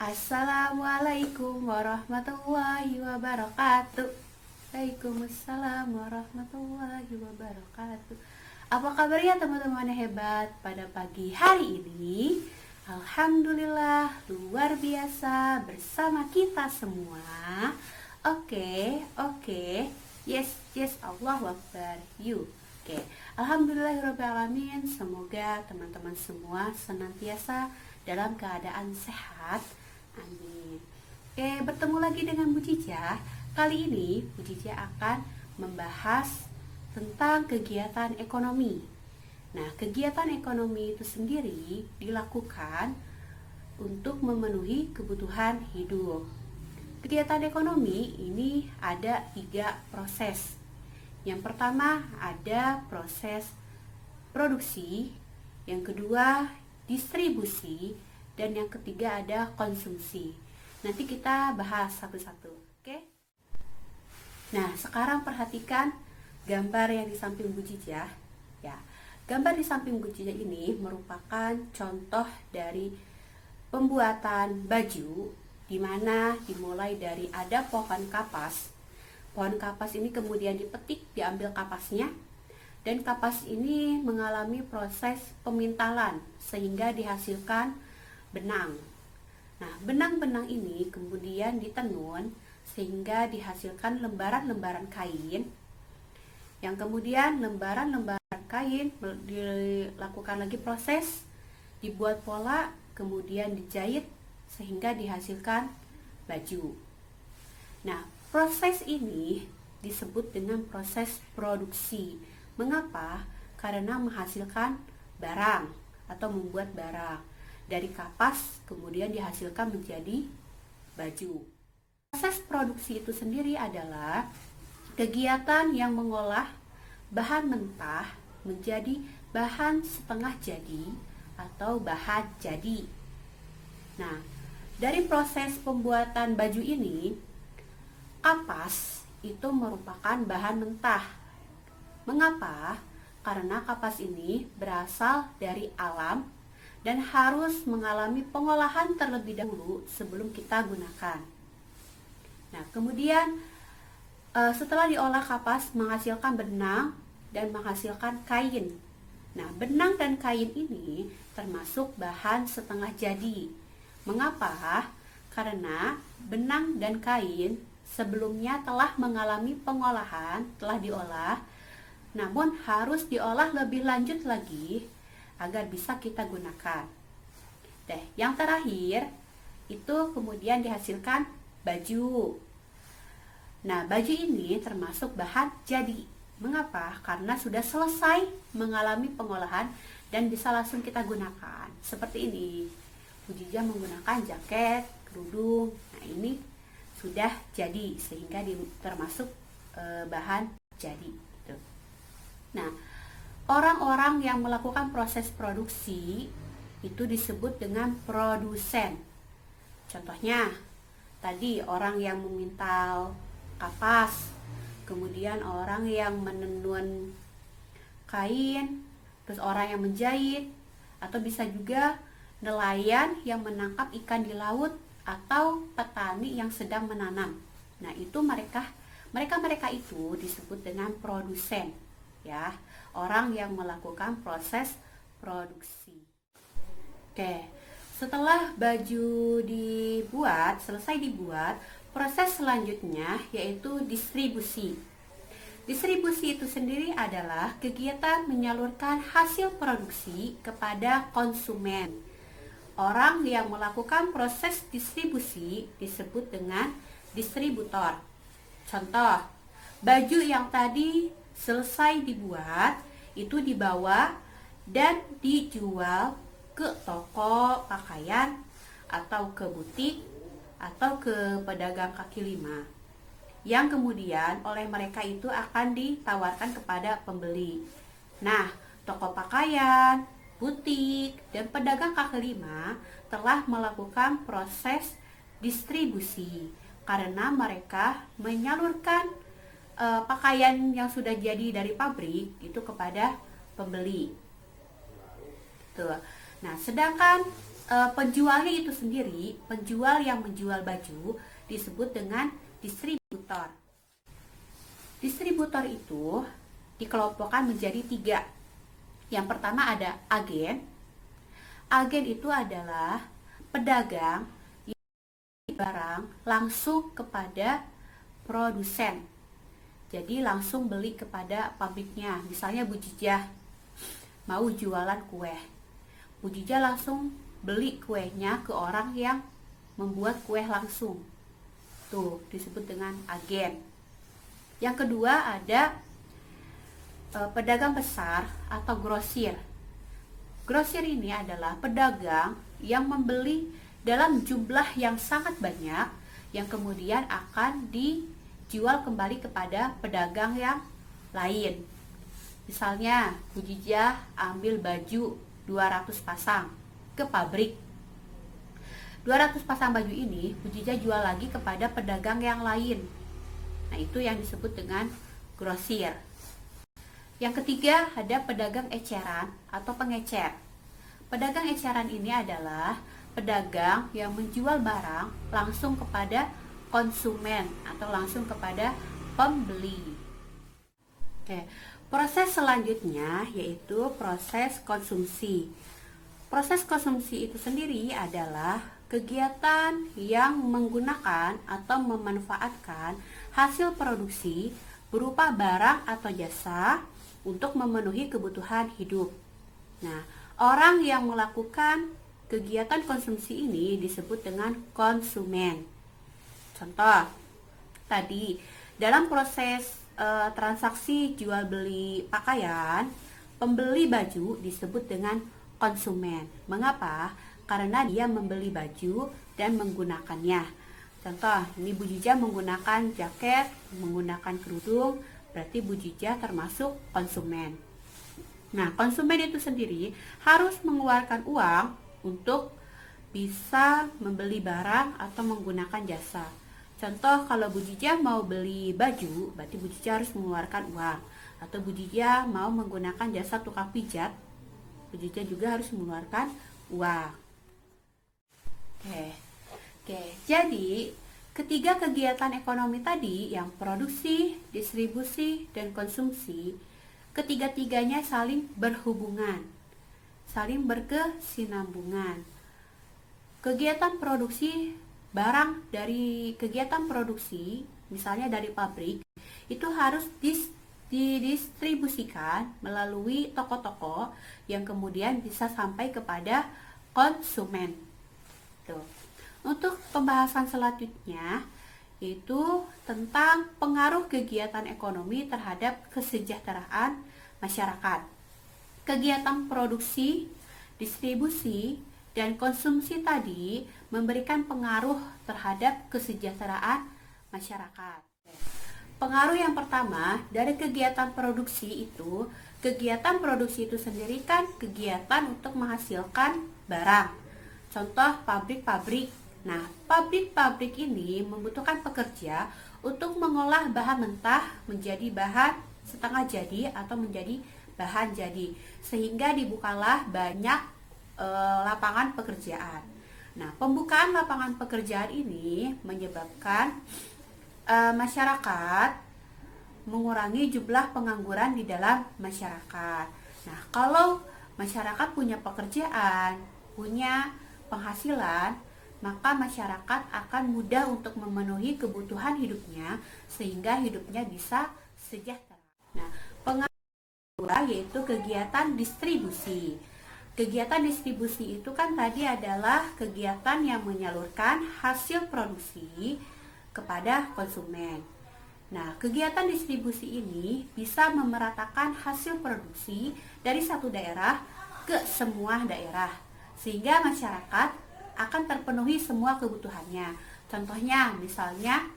Assalamualaikum warahmatullahi wabarakatuh. Waalaikumsalam warahmatullahi wabarakatuh. Apa kabarnya teman-teman yang hebat pada pagi hari ini? Alhamdulillah luar biasa bersama kita semua. Oke. Yes, Allahu Akbar. Oke. Alhamdulillahirrahmanirrahim. Semoga teman-teman semua senantiasa dalam keadaan sehat. Amin. Oke, bertemu lagi dengan Bu Cica. Kali ini Bu Cica akan membahas tentang kegiatan ekonomi. Nah, kegiatan ekonomi itu sendiri dilakukan untuk memenuhi kebutuhan hidup. Kegiatan ekonomi ini ada 3 proses. Yang pertama ada proses produksi, yang kedua distribusi, dan yang ketiga ada konsumsi. Nanti kita bahas satu-satu, oke? Nah, sekarang perhatikan gambar yang di samping Bu Cica. Ya, gambar di samping Bu Cica ini merupakan contoh dari pembuatan baju, di mana dimulai dari ada pohon kapas. Pohon kapas ini kemudian dipetik, diambil kapasnya, dan kapas ini mengalami proses pemintalan sehingga dihasilkan benang. Nah, benang-benang ini kemudian ditenun sehingga dihasilkan lembaran-lembaran kain, yang kemudian lembaran-lembaran kain dilakukan lagi proses, dibuat pola, kemudian dijahit sehingga dihasilkan baju. Nah, proses ini disebut dengan proses produksi. Mengapa? Karena menghasilkan barang atau membuat barang. Dari kapas kemudian dihasilkan menjadi baju. Proses produksi itu sendiri adalah kegiatan yang mengolah bahan mentah menjadi bahan setengah jadi atau bahan jadi. Nah, dari proses pembuatan baju ini, kapas itu merupakan bahan mentah. Mengapa? Karena kapas ini berasal dari alam dan harus mengalami pengolahan terlebih dahulu sebelum kita gunakan. Nah, kemudian setelah diolah, kapas menghasilkan benang dan menghasilkan kain. Nah, benang dan kain ini termasuk bahan setengah jadi. Mengapa? Karena benang dan kain sebelumnya telah mengalami pengolahan, telah diolah, namun harus diolah lebih lanjut lagi agar bisa kita gunakan. Yang terakhir itu kemudian dihasilkan baju. Nah, baju ini termasuk bahan jadi. Mengapa? Karena sudah selesai mengalami pengolahan dan bisa langsung kita gunakan. Seperti ini, Bu Cica menggunakan jaket, kerudung. Nah, ini sudah jadi sehingga termasuk bahan jadi. Nah, orang-orang yang melakukan proses produksi itu disebut dengan produsen. Contohnya, tadi orang yang memintal kapas, kemudian orang yang menenun kain, terus orang yang menjahit, atau bisa juga nelayan yang menangkap ikan di laut, atau petani yang sedang menanam. Nah, itu mereka itu disebut dengan produsen, ya. Orang yang melakukan proses produksi. Oke, setelah baju selesai dibuat, proses selanjutnya yaitu distribusi. Distribusi itu sendiri adalah kegiatan menyalurkan hasil produksi kepada konsumen. Orang yang melakukan proses distribusi disebut dengan distributor. Contoh, baju yang tadi selesai dibuat itu dibawa dan dijual ke toko pakaian atau ke butik atau ke pedagang kaki lima, yang kemudian oleh mereka itu akan ditawarkan kepada pembeli. Nah, toko pakaian, butik, dan pedagang kaki lima telah melakukan proses distribusi karena mereka menyalurkan pakaian yang sudah jadi dari pabrik itu kepada pembeli. Tuh. Nah, sedangkan penjualnya itu sendiri, penjual yang menjual baju disebut dengan distributor. Distributor itu dikelompokkan menjadi 3. Yang pertama ada agen. Agen itu adalah pedagang yang membeli barang langsung kepada produsen. Jadi langsung beli kepada pabriknya. Misalnya Bu Jijah mau jualan kue. Bu Jijah langsung beli kuenya ke orang yang membuat kue langsung. Tuh, disebut dengan agen. Yang kedua ada pedagang besar atau grosir. Grosir ini adalah pedagang yang membeli dalam jumlah yang sangat banyak yang kemudian akan dijual kembali kepada pedagang yang lain. Misalnya, Bu Jijah ambil baju 200 pasang ke pabrik. 200 pasang baju ini Bu Jijah jual lagi kepada pedagang yang lain. Nah, itu yang disebut dengan grosir. Yang ketiga ada pedagang eceran atau pengecer. Pedagang eceran ini adalah pedagang yang menjual barang langsung kepada konsumen atau langsung kepada pembeli. Oke, proses selanjutnya yaitu proses konsumsi. Proses konsumsi itu sendiri adalah kegiatan yang menggunakan atau memanfaatkan hasil produksi berupa barang atau jasa untuk memenuhi kebutuhan hidup. Nah, orang yang melakukan kegiatan konsumsi ini disebut dengan konsumen. Contoh, tadi dalam proses transaksi jual beli pakaian, pembeli baju disebut dengan konsumen. Mengapa? Karena dia membeli baju dan menggunakannya. Contoh, ini Bu Jijah menggunakan jaket, menggunakan kerudung, berarti Bu Jijah termasuk konsumen. Nah, konsumen itu sendiri harus mengeluarkan uang untuk bisa membeli barang atau menggunakan jasa. Contoh, kalau Bu Jijah mau beli baju, berarti Bu Jijah harus mengeluarkan uang. Atau Bu Jijah mau menggunakan jasa tukang pijat, Bu Jijah juga harus mengeluarkan uang. Oke. Jadi ketiga kegiatan ekonomi tadi yang produksi, distribusi, dan konsumsi, ketiga-tiganya saling berhubungan, saling berkesinambungan. Kegiatan produksi barang dari kegiatan produksi, misalnya dari pabrik, itu harus didistribusikan melalui toko-toko yang kemudian bisa sampai kepada konsumen. Tuh. Untuk pembahasan selanjutnya yaitu tentang pengaruh kegiatan ekonomi terhadap kesejahteraan masyarakat. Kegiatan produksi, distribusi, dan konsumsi tadi memberikan pengaruh terhadap kesejahteraan masyarakat. Pengaruh yang pertama dari kegiatan produksi itu, kegiatan produksi itu sendiri kan kegiatan untuk menghasilkan barang. Contoh pabrik-pabrik. Nah, pabrik-pabrik ini membutuhkan pekerja untuk mengolah bahan mentah menjadi bahan setengah jadi atau menjadi bahan jadi, sehingga dibukalah banyak lapangan pekerjaan. Nah, pembukaan lapangan pekerjaan ini menyebabkan masyarakat mengurangi jumlah pengangguran di dalam masyarakat. Nah, kalau masyarakat punya pekerjaan, punya penghasilan, maka masyarakat akan mudah untuk memenuhi kebutuhan hidupnya sehingga hidupnya bisa sejahtera. Nah, pengaruh yaitu kegiatan distribusi. Kegiatan distribusi itu kan tadi adalah kegiatan yang menyalurkan hasil produksi kepada konsumen. Nah, kegiatan distribusi ini bisa memeratakan hasil produksi dari satu daerah ke semua daerah, sehingga masyarakat akan terpenuhi semua kebutuhannya. Contohnya, misalnya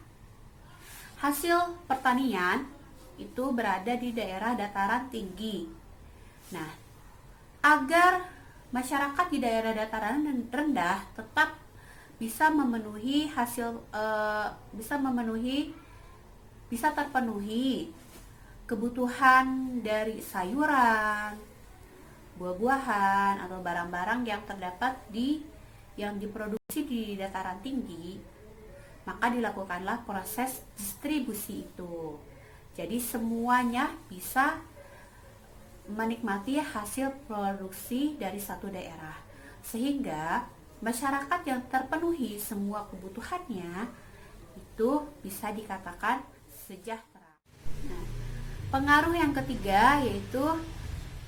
hasil pertanian itu berada di daerah dataran tinggi. Nah, agar masyarakat di daerah dataran rendah tetap bisa memenuhi bisa terpenuhi kebutuhan dari sayuran, buah-buahan atau barang-barang yang terdapat di yang diproduksi di dataran tinggi, maka dilakukanlah proses distribusi itu. Jadi semuanya bisa menikmati hasil produksi dari satu daerah, sehingga masyarakat yang terpenuhi semua kebutuhannya itu bisa dikatakan sejahtera. Nah, pengaruh yang ketiga yaitu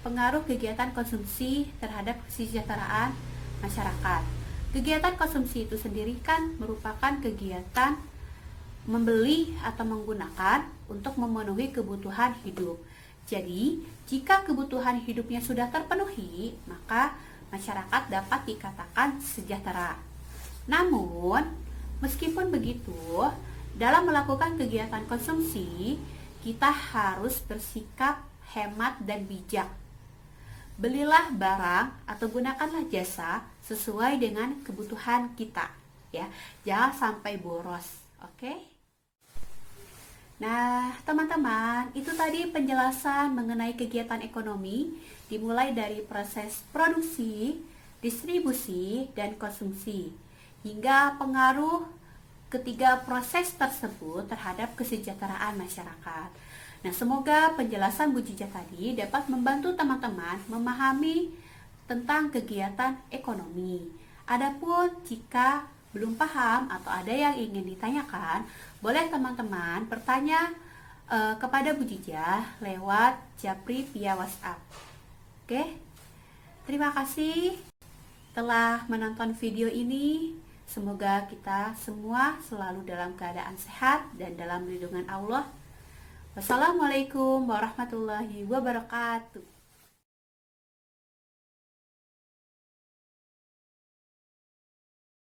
pengaruh kegiatan konsumsi terhadap kesejahteraan masyarakat. Kegiatan konsumsi itu sendiri kan merupakan kegiatan membeli atau menggunakan untuk memenuhi kebutuhan hidup. Jadi, jika kebutuhan hidupnya sudah terpenuhi, maka masyarakat dapat dikatakan sejahtera. Namun, meskipun begitu, dalam melakukan kegiatan konsumsi, kita harus bersikap hemat dan bijak. Belilah barang atau gunakanlah jasa sesuai dengan kebutuhan kita, ya. Jangan sampai boros, oke? Nah, teman-teman, itu tadi penjelasan mengenai kegiatan ekonomi dimulai dari proses produksi, distribusi, dan konsumsi hingga pengaruh ketiga proses tersebut terhadap kesejahteraan masyarakat. Nah, semoga penjelasan Bu Cica tadi dapat membantu teman-teman memahami tentang kegiatan ekonomi. Adapun jika belum paham atau ada yang ingin ditanyakan, boleh teman-teman bertanya kepada Bu Cica lewat japri via WhatsApp. Oke, terima kasih telah menonton video ini. Semoga kita semua selalu dalam keadaan sehat dan dalam lindungan Allah. Wassalamualaikum warahmatullahi wabarakatuh.